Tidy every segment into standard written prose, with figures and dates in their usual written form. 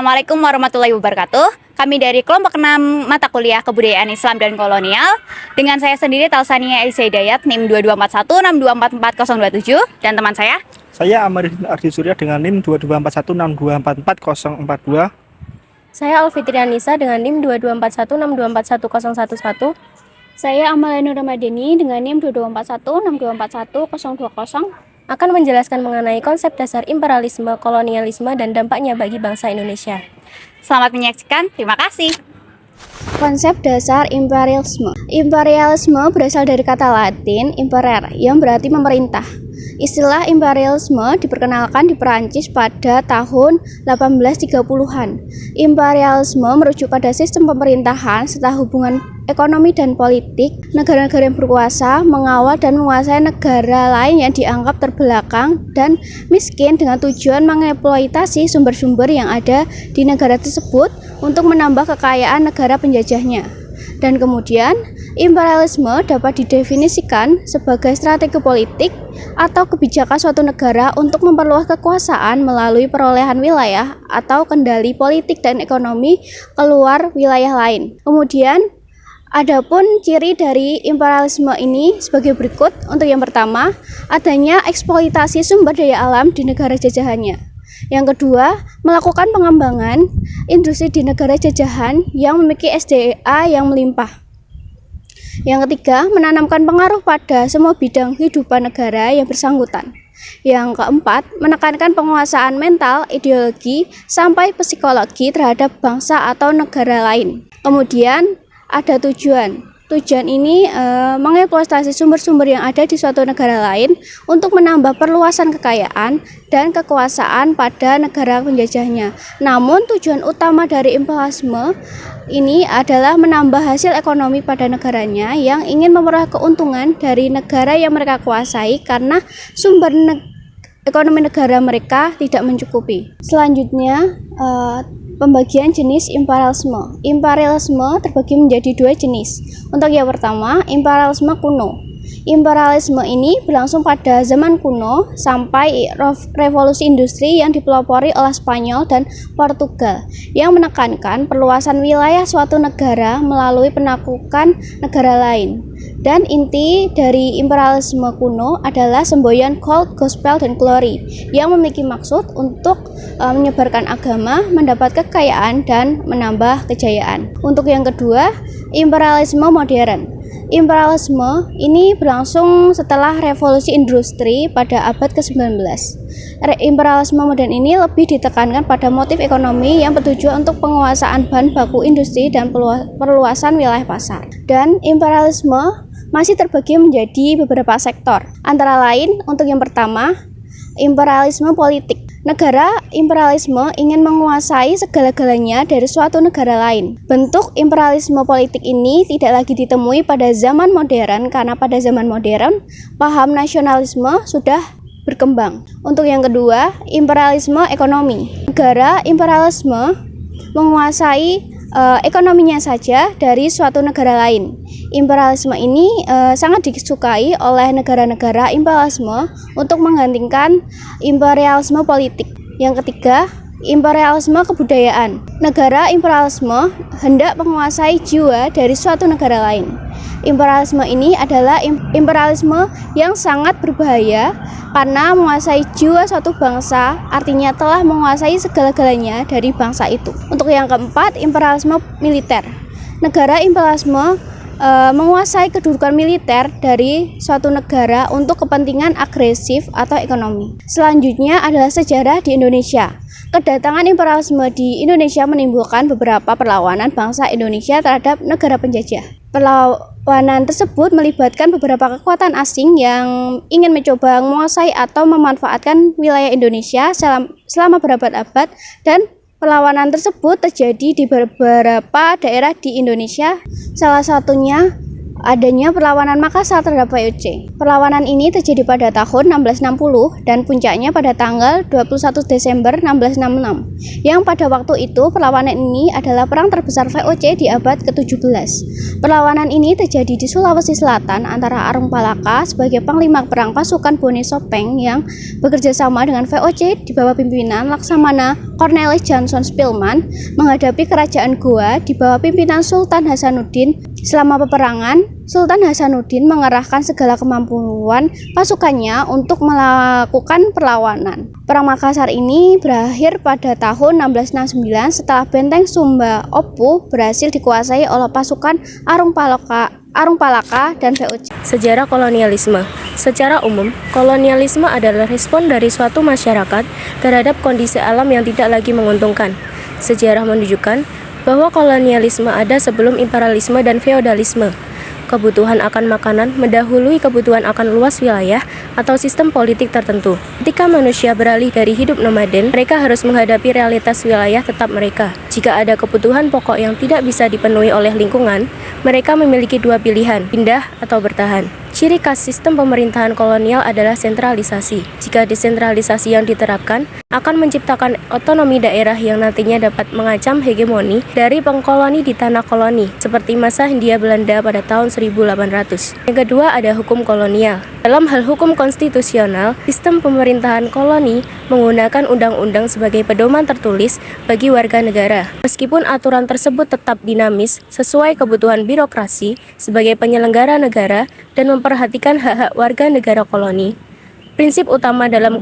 Assalamualaikum warahmatullahi wabarakatuh. Kami dari kelompok 6 mata kuliah Kebudayaan Islam dan Kolonial. Dengan saya sendiri Talsania Elisa Hidayat, NIM 224162444027, dan teman saya. Saya Amaridin Ardi Surya dengan NIM 224162444042. Saya Alfitri Anissa dengan NIM 224162414011. Saya Amalia Nur Ramadhani dengan NIM 224162414020 akan menjelaskan mengenai konsep dasar imperialisme, kolonialisme, dan dampaknya bagi bangsa Indonesia. Selamat menyaksikan, terima kasih. Konsep dasar imperialisme. Imperialisme berasal dari kata Latin imperare yang berarti memerintah. Istilah imperialisme diperkenalkan di Perancis pada tahun 1830-an. Imperialisme merujuk pada sistem pemerintahan serta hubungan ekonomi dan politik. Negara-negara yang berkuasa mengawal dan menguasai negara lain yang dianggap terbelakang dan miskin dengan tujuan mengeksploitasi sumber-sumber yang ada di negara tersebut untuk menambah kekayaan negara penjajahnya. Dan kemudian, imperialisme dapat didefinisikan sebagai strategi politik atau kebijakan suatu negara untuk memperluas kekuasaan melalui perolehan wilayah atau kendali politik dan ekonomi keluar wilayah lain. Kemudian, adapun ciri dari imperialisme ini sebagai berikut. Untuk yang pertama, adanya eksploitasi sumber daya alam di negara jajahannya. Yang kedua, melakukan pengembangan industri di negara jajahan yang memiliki SDA yang melimpah. Yang ketiga, menanamkan pengaruh pada semua bidang kehidupan negara yang bersangkutan. Yang keempat, menekankan penguasaan mental, ideologi, sampai psikologi terhadap bangsa atau negara lain. Kemudian, ada tujuan. Tujuan ini mengeksploitasi sumber-sumber yang ada di suatu negara lain untuk menambah perluasan kekayaan dan kekuasaan pada negara penjajahnya. Namun tujuan utama dari imperialisme ini adalah menambah hasil ekonomi pada negaranya yang ingin memperoleh keuntungan dari negara yang mereka kuasai karena sumber ekonomi negara mereka tidak mencukupi. Selanjutnya, pembagian jenis imperialisme. Imperialisme terbagi menjadi dua jenis. Untuk yang pertama, imperialisme kuno. Imperialisme ini berlangsung pada zaman kuno sampai revolusi industri yang dipelopori oleh Spanyol dan Portugal yang menekankan perluasan wilayah suatu negara melalui penaklukan negara lain. Dan inti dari imperialisme kuno adalah semboyan gold, gospel, dan glory yang memiliki maksud untuk menyebarkan agama, mendapat kekayaan, dan menambah kejayaan. Untuk yang kedua, imperialisme modern. Imperialisme ini berlangsung setelah revolusi industri pada abad ke-19. Imperialisme modern ini lebih ditekankan pada motif ekonomi yang bertujuan untuk penguasaan bahan baku industri dan perluasan wilayah pasar. Dan imperialisme masih terbagi menjadi beberapa sektor. Antara lain, untuk yang pertama, imperialisme politik. Negara imperialisme ingin menguasai segala-galanya dari suatu negara lain. Bentuk imperialisme politik ini tidak lagi ditemui pada zaman modern karena pada zaman modern paham nasionalisme sudah berkembang. Untuk yang kedua, imperialisme ekonomi. Negara imperialisme menguasai ekonominya saja dari suatu negara lain. Imperialisme ini sangat disukai oleh negara-negara imperialisme untuk menggantikan imperialisme politik. Yang ketiga, imperialisme kebudayaan. Negara imperialisme hendak menguasai jiwa dari suatu negara lain. Imperialisme ini adalah imperialisme yang sangat berbahaya karena menguasai jiwa suatu bangsa, artinya telah menguasai segala-galanya dari bangsa itu. Untuk yang keempat, imperialisme militer. Negara imperialisme menguasai kedudukan militer dari suatu negara untuk kepentingan agresif atau ekonomi. Selanjutnya adalah sejarah di Indonesia. Kedatangan imperialisme di Indonesia menimbulkan beberapa perlawanan bangsa Indonesia terhadap negara penjajah. Perlawanan tersebut melibatkan beberapa kekuatan asing yang ingin mencoba menguasai atau memanfaatkan wilayah Indonesia selama berabad-abad, dan perlawanan tersebut terjadi di beberapa daerah di Indonesia. Salah satunya adanya perlawanan Makassar terhadap VOC. Perlawanan ini terjadi pada tahun 1660 dan puncaknya pada tanggal 21 Desember 1666. Yang pada waktu itu perlawanan ini adalah perang terbesar VOC di abad ke-17. Perlawanan ini terjadi di Sulawesi Selatan antara Arung Palaka sebagai panglima perang pasukan Bone Sopeng yang bekerja sama dengan VOC di bawah pimpinan Laksamana Cornelis Johnson Spilman menghadapi kerajaan Goa di bawah pimpinan Sultan Hasanuddin. Selama peperangan, Sultan Hasanuddin mengerahkan segala kemampuan pasukannya untuk melakukan perlawanan. Perang Makassar ini berakhir pada tahun 1669 setelah benteng Sumba Opu berhasil dikuasai oleh pasukan Arung Palaka dan VOC. Sejarah kolonialisme. Secara umum, kolonialisme adalah respon dari suatu masyarakat terhadap kondisi alam yang tidak lagi menguntungkan. Sejarah menunjukkan bahwa kolonialisme ada sebelum imperialisme dan feodalisme. Kebutuhan akan makanan mendahului kebutuhan akan luas wilayah atau sistem politik tertentu. Ketika manusia beralih dari hidup nomaden, mereka harus menghadapi realitas wilayah tetap mereka. Jika ada kebutuhan pokok yang tidak bisa dipenuhi oleh lingkungan, mereka memiliki dua pilihan, pindah atau bertahan. Ciri khas sistem pemerintahan kolonial adalah sentralisasi. Jika desentralisasi yang diterapkan akan menciptakan otonomi daerah yang nantinya dapat mengancam hegemoni dari pengkoloni di tanah koloni, seperti masa Hindia Belanda pada tahun 1800. Yang kedua ada hukum kolonial. Dalam hal hukum konstitusional, sistem pemerintahan koloni menggunakan undang-undang sebagai pedoman tertulis bagi warga negara. Meskipun aturan tersebut tetap dinamis sesuai kebutuhan birokrasi sebagai penyelenggara negara dan memperhatikan hak-hak warga negara koloni. Prinsip utama dalam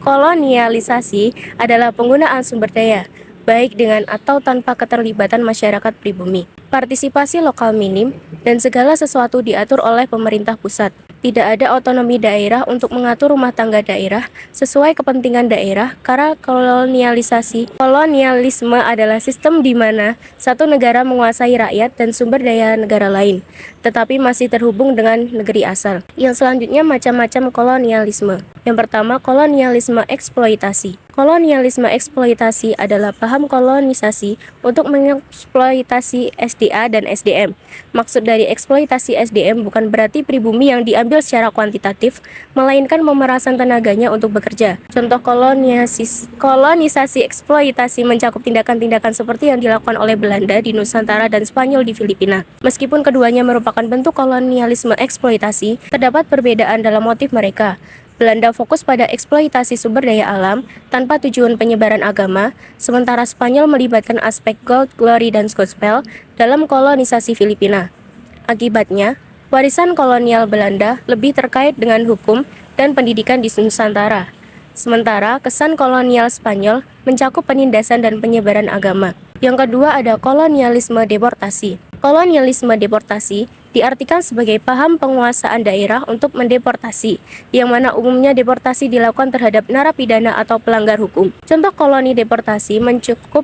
kolonialisasi adalah penggunaan sumber daya, baik dengan atau tanpa keterlibatan masyarakat pribumi. Partisipasi lokal minim dan segala sesuatu diatur oleh pemerintah pusat. Tidak ada otonomi daerah untuk mengatur rumah tangga daerah sesuai kepentingan daerah karena kolonialisme adalah sistem di mana satu negara menguasai rakyat dan sumber daya negara lain, tetapi masih terhubung dengan negeri asal. Yang selanjutnya macam-macam kolonialisme. Yang pertama, kolonialisme eksploitasi. Kolonialisme eksploitasi adalah paham kolonisasi untuk mengeksploitasi SDA dan SDM. Maksud dari eksploitasi SDM bukan berarti pribumi yang diambil secara kuantitatif, melainkan pemerasan tenaganya untuk bekerja. Contoh kolonisasi eksploitasi mencakup tindakan-tindakan seperti yang dilakukan oleh Belanda di Nusantara dan Spanyol di Filipina. Meskipun keduanya merupakan bentuk kolonialisme eksploitasi, terdapat perbedaan dalam motif mereka. Belanda fokus pada eksploitasi sumber daya alam tanpa tujuan penyebaran agama, sementara Spanyol melibatkan aspek gold, glory, dan gospel dalam kolonisasi Filipina. Akibatnya, warisan kolonial Belanda lebih terkait dengan hukum dan pendidikan di Nusantara, sementara kesan kolonial Spanyol mencakup penindasan dan penyebaran agama. Yang kedua ada kolonialisme deportasi. Kolonialisme deportasi diartikan sebagai paham penguasaan daerah untuk mendeportasi, yang mana umumnya deportasi dilakukan terhadap narapidana atau pelanggar hukum. Contoh koloni deportasi mencakup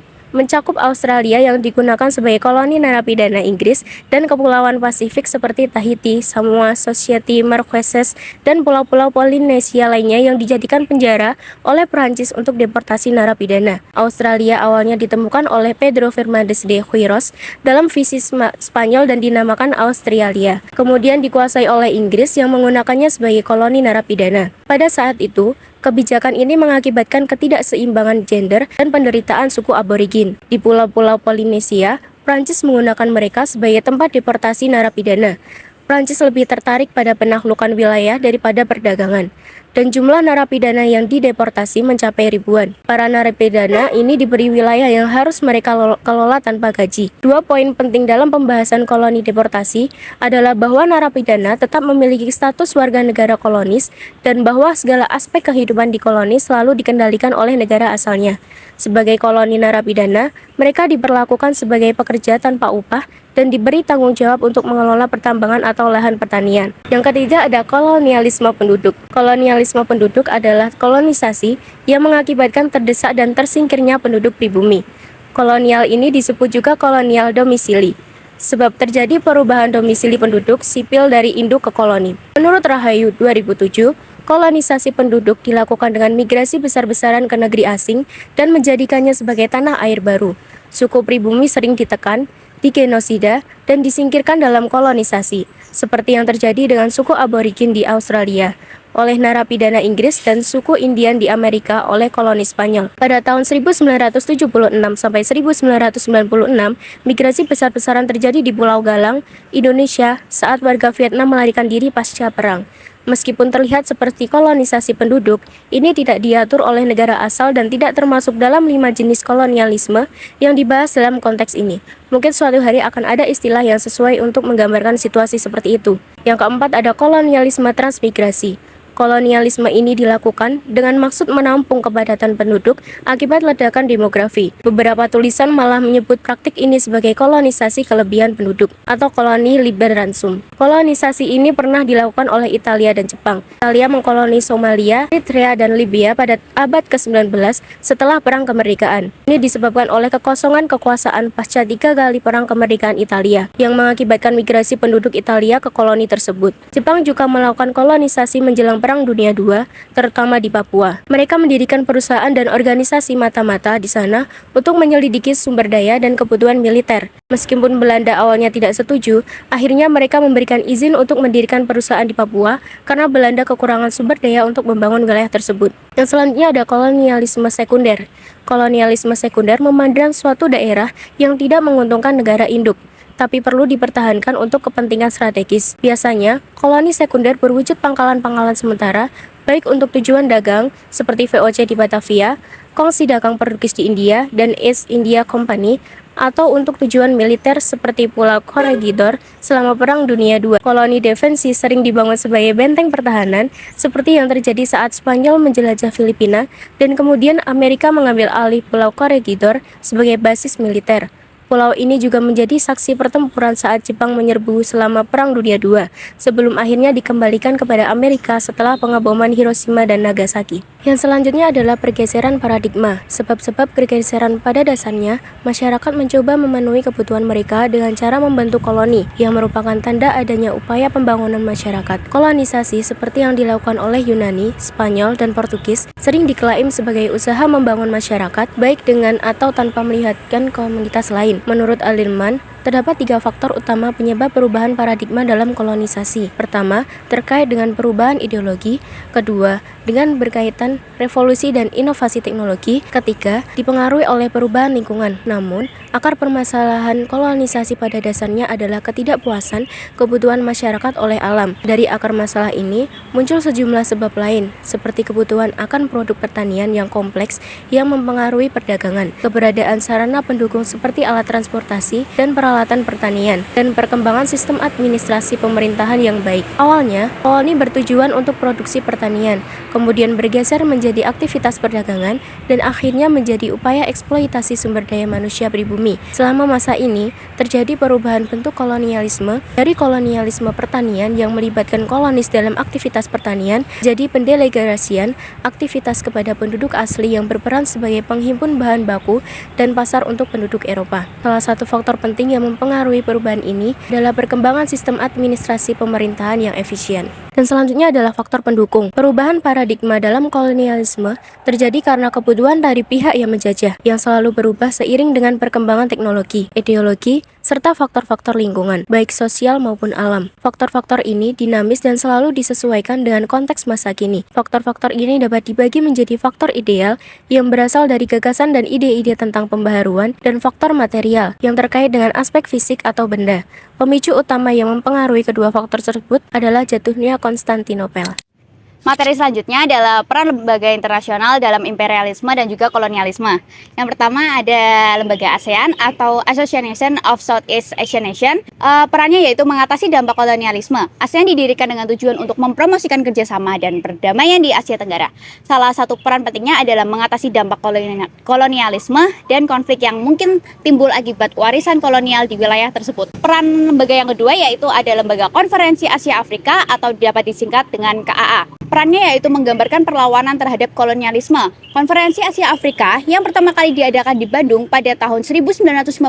Australia yang digunakan sebagai koloni narapidana Inggris dan kepulauan Pasifik seperti Tahiti, Samoa, Society Marquesas, dan pulau-pulau Polinesia lainnya yang dijadikan penjara oleh Perancis untuk deportasi narapidana. Australia awalnya ditemukan oleh Pedro Fernandez de Queiroz dalam visi Spanyol dan dinamakan Australia. Kemudian dikuasai oleh Inggris yang menggunakannya sebagai koloni narapidana. Pada saat itu, kebijakan ini mengakibatkan ketidakseimbangan gender dan penderitaan suku aborigin. Di pulau-pulau Polinesia, Prancis menggunakan mereka sebagai tempat deportasi narapidana. Prancis lebih tertarik pada penaklukan wilayah daripada perdagangan, dan jumlah narapidana yang dideportasi mencapai ribuan. Para narapidana ini diberi wilayah yang harus mereka kelola tanpa gaji. Dua poin penting dalam pembahasan koloni deportasi adalah bahwa narapidana tetap memiliki status warga negara kolonis dan bahwa segala aspek kehidupan di koloni selalu dikendalikan oleh negara asalnya. Sebagai koloni narapidana, mereka diperlakukan sebagai pekerja tanpa upah dan diberi tanggung jawab untuk mengelola pertambangan atau lahan pertanian. Yang ketiga ada kolonialisme penduduk. Kolonialisme penduduk adalah kolonisasi yang mengakibatkan terdesak dan tersingkirnya penduduk pribumi. Kolonial ini disebut juga kolonial domisili, sebab terjadi perubahan domisili penduduk sipil dari induk ke koloni. Menurut Rahayu 2007, kolonisasi penduduk dilakukan dengan migrasi besar-besaran ke negeri asing dan menjadikannya sebagai tanah air baru. Suku pribumi sering ditekan, digenosida, dan disingkirkan dalam kolonisasi, seperti yang terjadi dengan suku aborigin di Australia oleh narapidana Inggris dan suku Indian di Amerika oleh koloni Spanyol. Pada tahun 1976 sampai 1996, migrasi besar-besaran terjadi di Pulau Galang, Indonesia, saat warga Vietnam melarikan diri pasca perang. Meskipun terlihat seperti kolonisasi penduduk, ini tidak diatur oleh negara asal dan tidak termasuk dalam 5 jenis kolonialisme yang dibahas dalam konteks ini. Mungkin suatu hari akan ada istilah yang sesuai untuk menggambarkan situasi seperti itu. Yang keempat ada kolonialisme transmigrasi. Kolonialisme ini dilakukan dengan maksud menampung kepadatan penduduk akibat ledakan demografi. Beberapa tulisan malah menyebut praktik ini sebagai kolonisasi kelebihan penduduk atau koloni liberransum. Kolonisasi ini pernah dilakukan oleh Italia dan Jepang. Italia mengkoloni Somalia, Eritrea, dan Libya pada abad ke-19 setelah Perang Kemerdekaan. Ini disebabkan oleh kekosongan kekuasaan pasca 3 kali Perang Kemerdekaan Italia yang mengakibatkan migrasi penduduk Italia ke koloni tersebut. Jepang juga melakukan kolonisasi menjelang Perang Dunia II, terutama di Papua. Mereka mendirikan perusahaan dan organisasi mata-mata di sana untuk menyelidiki sumber daya dan kebutuhan militer. Meskipun Belanda awalnya tidak setuju, akhirnya mereka memberikan izin untuk mendirikan perusahaan di Papua karena Belanda kekurangan sumber daya untuk membangun wilayah tersebut. Yang selanjutnya ada kolonialisme sekunder. Kolonialisme sekunder memandang suatu daerah yang tidak menguntungkan negara induk, tapi perlu dipertahankan untuk kepentingan strategis. Biasanya, koloni sekunder berwujud pangkalan-pangkalan sementara, baik untuk tujuan dagang, seperti VOC di Batavia, Kongsi Dagang Portugis di India, dan East India Company, atau untuk tujuan militer seperti Pulau Corregidor selama Perang Dunia II. Koloni defensi sering dibangun sebagai benteng pertahanan, seperti yang terjadi saat Spanyol menjelajah Filipina, dan kemudian Amerika mengambil alih Pulau Corregidor sebagai basis militer. Pulau ini juga menjadi saksi pertempuran saat Jepang menyerbu selama Perang Dunia II, sebelum akhirnya dikembalikan kepada Amerika setelah pengeboman Hiroshima dan Nagasaki. Yang selanjutnya adalah pergeseran paradigma. Sebab-sebab pergeseran pada dasarnya, masyarakat mencoba memenuhi kebutuhan mereka dengan cara membentuk koloni, yang merupakan tanda adanya upaya pembangunan masyarakat. Kolonisasi seperti yang dilakukan oleh Yunani, Spanyol, dan Portugis sering diklaim sebagai usaha membangun masyarakat, baik dengan atau tanpa melibatkan komunitas lain. Menurut Alderman, terdapat 3 faktor utama penyebab perubahan paradigma dalam kolonisasi. Pertama, terkait dengan perubahan ideologi. Kedua, dengan berkaitan revolusi dan inovasi teknologi. Ketiga, dipengaruhi oleh perubahan lingkungan. Namun, akar permasalahan kolonisasi pada dasarnya adalah ketidakpuasan kebutuhan masyarakat oleh alam. Dari akar masalah ini, muncul sejumlah sebab lain, seperti kebutuhan akan produk pertanian yang kompleks yang mempengaruhi perdagangan, keberadaan sarana pendukung seperti alat transportasi dan peralatan pertanian, dan perkembangan sistem administrasi pemerintahan yang baik. Awalnya, koloni bertujuan untuk produksi pertanian, kemudian bergeser menjadi aktivitas perdagangan, dan akhirnya menjadi upaya eksploitasi sumber daya manusia pribumi. Selama masa ini, terjadi perubahan bentuk kolonialisme dari kolonialisme pertanian yang melibatkan kolonis dalam aktivitas pertanian, jadi pendelegasian aktivitas kepada penduduk asli yang berperan sebagai penghimpun bahan baku dan pasar untuk penduduk Eropa. Salah satu faktor penting yang mempengaruhi perubahan ini adalah perkembangan sistem administrasi pemerintahan yang efisien. Dan selanjutnya adalah faktor pendukung. Perubahan paradigma dalam kolonialisme terjadi karena kebutuhan dari pihak yang menjajah, yang selalu berubah seiring dengan perkembangan teknologi, ideologi, serta faktor-faktor lingkungan, baik sosial maupun alam. Faktor-faktor ini dinamis dan selalu disesuaikan dengan konteks masa kini. Faktor-faktor ini dapat dibagi menjadi faktor ideal yang berasal dari gagasan dan ide-ide tentang pembaharuan, dan faktor material yang terkait dengan aspek fisik atau benda. Pemicu utama yang mempengaruhi kedua faktor tersebut adalah jatuhnya Konstantinopel. Materi selanjutnya adalah peran lembaga internasional dalam imperialisme dan juga kolonialisme. Yang pertama ada lembaga ASEAN atau Association of Southeast Asian Nations. Perannya yaitu mengatasi dampak kolonialisme. ASEAN didirikan dengan tujuan untuk mempromosikan kerjasama dan perdamaian di Asia Tenggara. Salah satu peran pentingnya adalah mengatasi dampak kolonialisme dan konflik yang mungkin timbul akibat warisan kolonial di wilayah tersebut. Peran lembaga yang kedua yaitu ada lembaga Konferensi Asia Afrika atau dapat disingkat dengan KAA. Perannya yaitu menggambarkan perlawanan terhadap kolonialisme. Konferensi Asia Afrika yang pertama kali diadakan di Bandung pada tahun 1955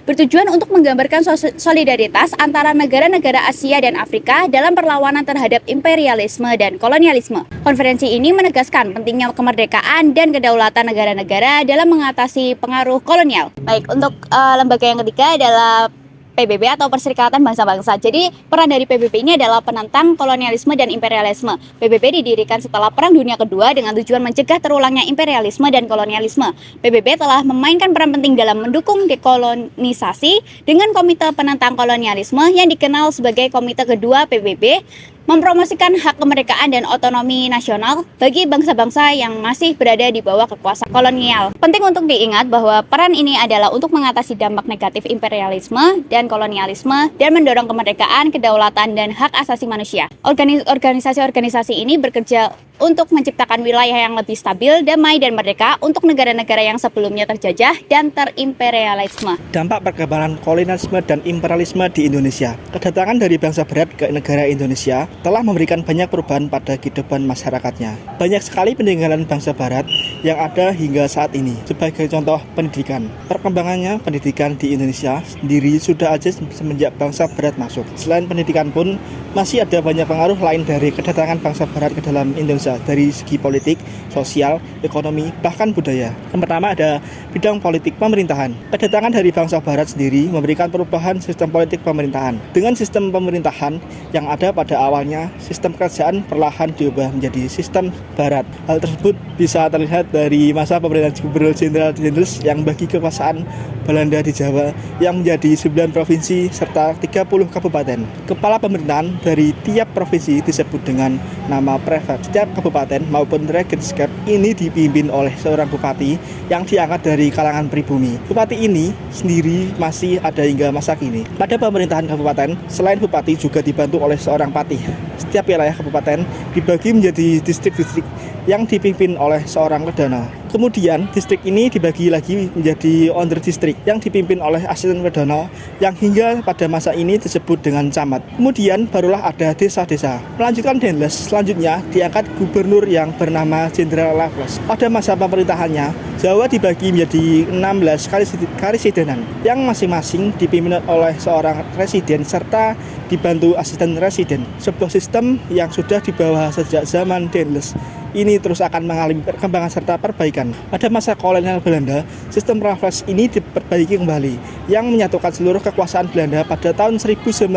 bertujuan untuk menggambarkan solidaritas antara negara-negara Asia dan Afrika dalam perlawanan terhadap imperialisme dan kolonialisme. Konferensi ini menegaskan pentingnya kemerdekaan dan kedaulatan negara-negara dalam mengatasi pengaruh kolonial. Baik, untuk lembaga yang ketiga adalah PBB atau Perserikatan Bangsa-Bangsa. Jadi peran dari PBB ini adalah penentang kolonialisme dan imperialisme. PBB didirikan setelah Perang Dunia Kedua dengan tujuan mencegah terulangnya imperialisme dan kolonialisme. PBB telah memainkan peran penting dalam mendukung dekolonisasi dengan Komite Penentang Kolonialisme yang dikenal sebagai Komite Kedua PBB, mempromosikan hak kemerdekaan dan otonomi nasional bagi bangsa-bangsa yang masih berada di bawah kekuasaan kolonial. Penting untuk diingat bahwa peran ini adalah untuk mengatasi dampak negatif imperialisme dan kolonialisme dan mendorong kemerdekaan, kedaulatan, dan hak asasi manusia. Organisasi-organisasi ini bekerja untuk menciptakan wilayah yang lebih stabil, damai, dan merdeka untuk negara-negara yang sebelumnya terjajah dan terimperialisme. Dampak perkembangan kolonialisme dan imperialisme di Indonesia. Kedatangan dari bangsa barat ke negara Indonesia telah memberikan banyak perubahan pada kehidupan masyarakatnya. Banyak sekali peninggalan bangsa barat yang ada hingga saat ini. Sebagai contoh pendidikan. Perkembangannya pendidikan di Indonesia sendiri sudah ada semenjak bangsa barat masuk. Selain pendidikan pun masih ada banyak pengaruh lain dari kedatangan bangsa barat ke dalam Indonesia dari segi politik, sosial, ekonomi, bahkan budaya. Yang pertama ada bidang politik pemerintahan. Kedatangan dari bangsa barat sendiri memberikan perubahan sistem politik pemerintahan. Dengan sistem pemerintahan yang ada pada awalnya, sistem kerajaan perlahan diubah menjadi sistem barat. Hal tersebut bisa terlihat dari masa pemerintahan Gubernur Jenderal Dendels yang bagi kekuasaan Belanda di Jawa yang menjadi 9 provinsi serta 30 kabupaten. Kepala pemerintahan dari tiap provinsi disebut dengan nama prefek. Setiap kabupaten maupun Regenskap ini dipimpin oleh seorang bupati yang diangkat dari kalangan pribumi. Bupati ini sendiri masih ada hingga masa kini. Pada pemerintahan kabupaten, selain bupati juga dibantu oleh seorang patih. Setiap wilayah kabupaten dibagi menjadi distrik-distrik yang dipimpin oleh seorang Wedana. Kemudian distrik ini dibagi lagi menjadi under distrik yang dipimpin oleh asisten Wedana yang hingga pada masa ini disebut dengan camat. Kemudian barulah ada desa-desa. Melanjutkan Dendels, selanjutnya diangkat gubernur yang bernama Jenderal Raffles. Pada masa pemerintahannya, Jawa dibagi menjadi 16 karesidenan yang masing-masing dipimpin oleh seorang residen serta dibantu asisten residen. Sebuah sistem yang sudah dibawa sejak zaman Dendels ini terus akan mengalami perkembangan serta perbaikan. Pada masa kolonial Belanda, sistem Raffles ini diperbaiki kembali yang menyatukan seluruh kekuasaan Belanda pada tahun 1905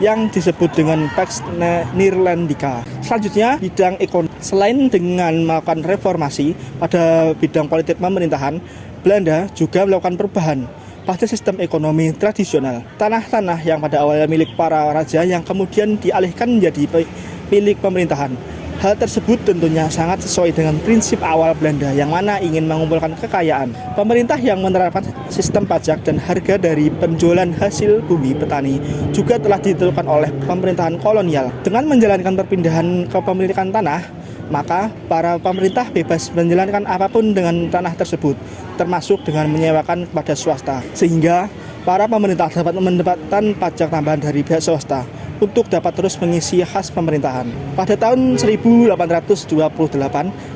yang disebut dengan Pax Neerlandica. Selanjutnya, bidang ekonomi. Selain dengan melakukan reformasi pada bidang politik pemerintahan, Belanda juga melakukan perubahan pada sistem ekonomi tradisional. Tanah-tanah yang pada awalnya milik para raja yang kemudian dialihkan menjadi milik pemerintahan. Hal tersebut tentunya sangat sesuai dengan prinsip awal Belanda yang mana ingin mengumpulkan kekayaan. Pemerintah yang menerapkan sistem pajak dan harga dari penjualan hasil bumi petani juga telah ditentukan oleh pemerintahan kolonial. Dengan menjalankan perpindahan kepemilikan tanah, maka para pemerintah bebas menjalankan apapun dengan tanah tersebut, termasuk dengan menyewakan kepada swasta. Sehingga para pemerintah dapat mendapatkan pajak tambahan dari pihak swasta untuk dapat terus mengisi khas pemerintahan. Pada tahun 1828,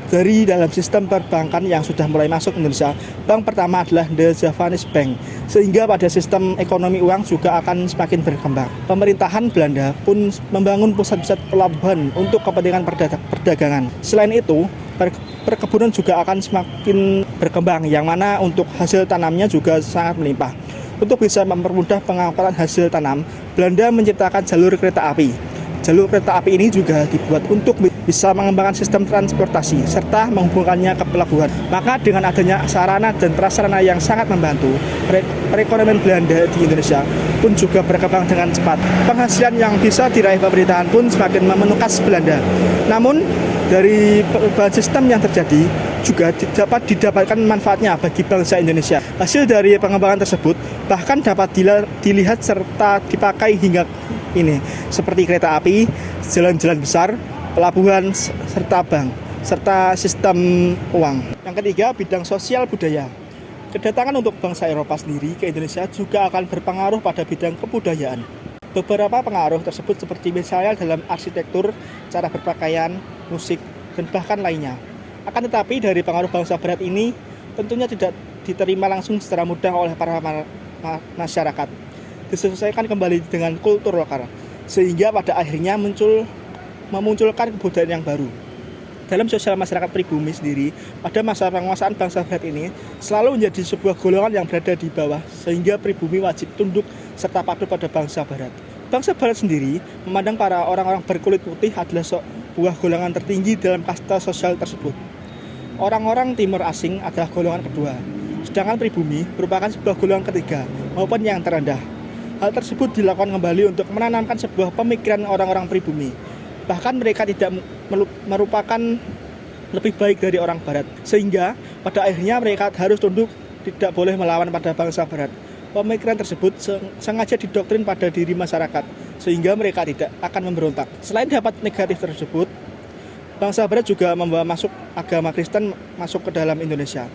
dari dalam sistem perbankan yang sudah mulai masuk Indonesia, bank pertama adalah The Javanese Bank, sehingga pada sistem ekonomi uang juga akan semakin berkembang. Pemerintahan Belanda pun membangun pusat-pusat pelabuhan untuk kepentingan perdagangan. Selain itu, perkebunan juga akan semakin berkembang, yang mana untuk hasil tanamnya juga sangat melimpah. Untuk bisa mempermudah pengangkutan hasil tanam, Belanda menciptakan jalur kereta api. Jalur kereta api ini juga dibuat untuk bisa mengembangkan sistem transportasi serta menghubungkannya ke pelabuhan. Maka dengan adanya sarana dan prasarana yang sangat membantu, perekonomian Belanda di Indonesia pun juga berkembang dengan cepat. Penghasilan yang bisa diraih pemerintahan pun semakin memenukas Belanda. Namun, dari perubahan sistem yang terjadi juga dapat didapatkan manfaatnya bagi bangsa Indonesia. Hasil dari pengembangan tersebut bahkan dapat dilihat serta dipakai hingga ini, seperti kereta api, jalan-jalan besar, pelabuhan, serta bank, serta sistem uang. Yang ketiga, bidang sosial budaya. Kedatangan untuk bangsa Eropa sendiri ke Indonesia juga akan berpengaruh pada bidang kebudayaan. Beberapa pengaruh tersebut seperti misalnya dalam arsitektur, cara berpakaian, musik, dan bahkan lainnya. Akan tetapi dari pengaruh bangsa barat ini tentunya tidak diterima langsung secara mudah oleh para masyarakat. Disesuaikan kembali dengan kultur lokal, sehingga pada akhirnya memunculkan kebudayaan yang baru. Dalam sosial masyarakat pribumi sendiri, pada masa penguasaan bangsa barat ini selalu menjadi sebuah golongan yang berada di bawah, sehingga pribumi wajib tunduk serta patuh pada bangsa barat. Bangsa barat sendiri memandang para orang-orang berkulit putih adalah sebuah golongan tertinggi dalam kasta sosial tersebut. Orang-orang timur asing adalah golongan kedua, sedangkan pribumi merupakan sebuah golongan ketiga maupun yang terendah. Hal tersebut dilakukan kembali untuk menanamkan sebuah pemikiran orang-orang pribumi. Bahkan mereka tidak merupakan lebih baik dari orang barat, sehingga pada akhirnya mereka harus tunduk, tidak boleh melawan pada bangsa barat. Pemikiran tersebut sengaja didoktrin pada diri masyarakat, sehingga mereka tidak akan memberontak. Selain dampak negatif tersebut, bangsa barat juga membawa masuk agama Kristen masuk ke dalam Indonesia,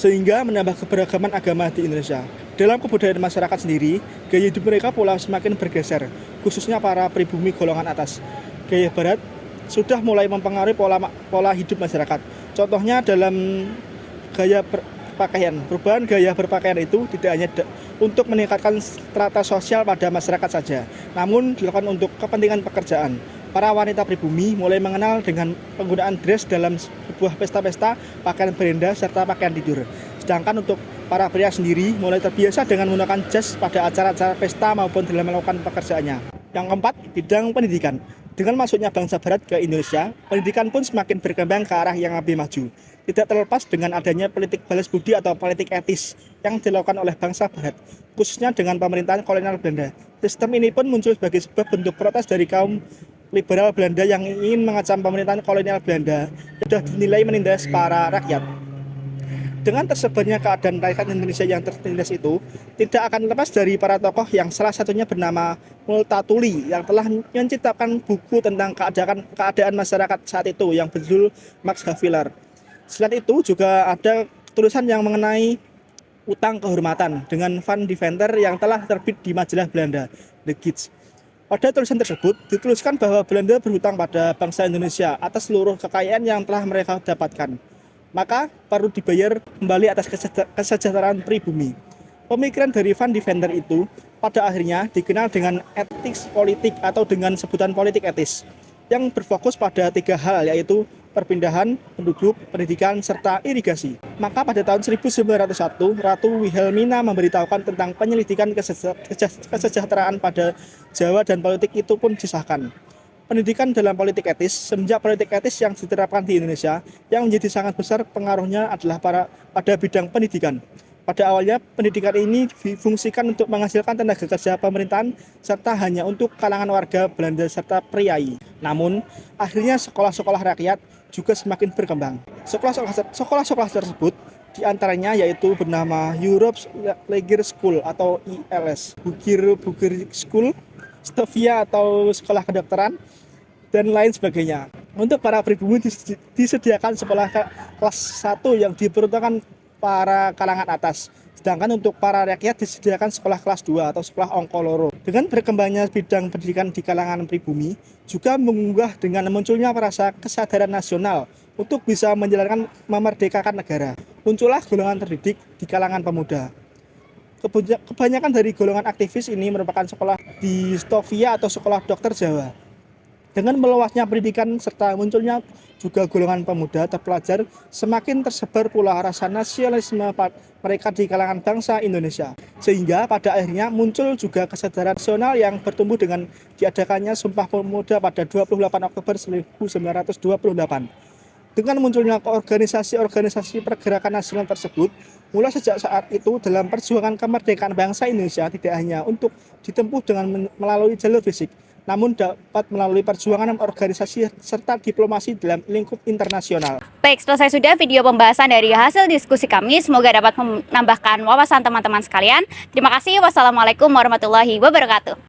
sehingga menambah keberagaman agama di Indonesia. Dalam kebudayaan masyarakat sendiri, gaya hidup mereka pula semakin bergeser, khususnya para pribumi golongan atas. Gaya barat sudah mulai mempengaruhi pola hidup masyarakat. Contohnya dalam gaya berpakaian. Perubahan gaya berpakaian itu tidak hanya untuk meningkatkan strata sosial pada masyarakat saja, namun dilakukan untuk kepentingan pekerjaan. Para wanita pribumi mulai mengenal dengan penggunaan dress dalam sebuah pesta-pesta, pakaian berenda, serta pakaian tidur. Sedangkan untuk para pria sendiri mulai terbiasa dengan menggunakan jas pada acara-acara pesta maupun dalam melakukan pekerjaannya. Yang keempat, bidang pendidikan. Dengan masuknya bangsa barat ke Indonesia, pendidikan pun semakin berkembang ke arah yang lebih maju. Tidak terlepas dengan adanya politik balas budi atau politik etis yang dilakukan oleh bangsa barat, khususnya dengan pemerintahan kolonial Belanda. Sistem ini pun muncul sebagai sebuah bentuk protes dari kaum liberal Belanda yang ingin mengecam pemerintahan kolonial Belanda yang sudah dinilai menindas para rakyat. Dengan tersebarnya keadaan rakyat Indonesia yang tertindas itu, tidak akan lepas dari para tokoh yang salah satunya bernama Multatuli yang telah menciptakan buku tentang keadaan masyarakat saat itu yang berjudul Max Havelaar. Selain itu juga ada tulisan yang mengenai utang kehormatan dengan Van Deventer yang telah terbit di majalah Belanda, The Gids. Pada tulisan tersebut dituliskan bahwa Belanda berhutang pada bangsa Indonesia atas seluruh kekayaan yang telah mereka dapatkan. Maka perlu dibayar kembali atas kesejahteraan pribumi. Pemikiran dari Van Deventer itu pada akhirnya dikenal dengan etik politik atau dengan sebutan politik etis yang berfokus pada 3 hal, yaitu perpindahan, penduduk, pendidikan, serta irigasi. Maka pada tahun 1901, Ratu Wilhelmina memberitahukan tentang penyelidikan kesejahteraan pada Jawa dan politik itu pun disahkan. Pendidikan dalam politik etis, semenjak politik etis yang diterapkan di Indonesia, yang menjadi sangat besar pengaruhnya adalah pada bidang pendidikan. Pada awalnya, pendidikan ini difungsikan untuk menghasilkan tenaga kerja pemerintahan, serta hanya untuk kalangan warga Belanda serta priai. Namun, akhirnya sekolah-sekolah rakyat juga semakin berkembang. Sekolah-sekolah tersebut diantaranya yaitu bernama Europe's Leger School atau ILS, Bugir School, Stovia atau sekolah kedokteran, dan lain sebagainya. Untuk para pribumi disediakan sekolah kelas 1 yang diperuntukkan para kalangan atas. Sedangkan untuk para rakyat disediakan sekolah kelas 2 atau sekolah ongkoloro. Dengan berkembangnya bidang pendidikan di kalangan pribumi, juga mengunggah dengan munculnya rasa kesadaran nasional untuk bisa menjalankan memerdekakan negara. Muncullah golongan terdidik di kalangan pemuda. Kebanyakan dari golongan aktivis ini merupakan sekolah di Stovia atau sekolah dokter Jawa. Dengan meluasnya pendidikan serta munculnya juga golongan pemuda terpelajar, semakin tersebar pula rasa nasionalisme mereka di kalangan bangsa Indonesia. Sehingga pada akhirnya muncul juga kesadaran nasional yang bertumbuh dengan diadakannya Sumpah Pemuda pada 28 Oktober 1928. Dengan munculnya organisasi-organisasi pergerakan nasional tersebut, mulai sejak saat itu dalam perjuangan kemerdekaan bangsa Indonesia tidak hanya untuk ditempuh dengan melalui jalur fisik, namun dapat melalui perjuangan organisasi serta diplomasi dalam lingkup internasional. Baik, selesai sudah video pembahasan dari hasil diskusi kami. Semoga dapat menambahkan wawasan teman-teman sekalian. Terima kasih. Wassalamualaikum warahmatullahi wabarakatuh.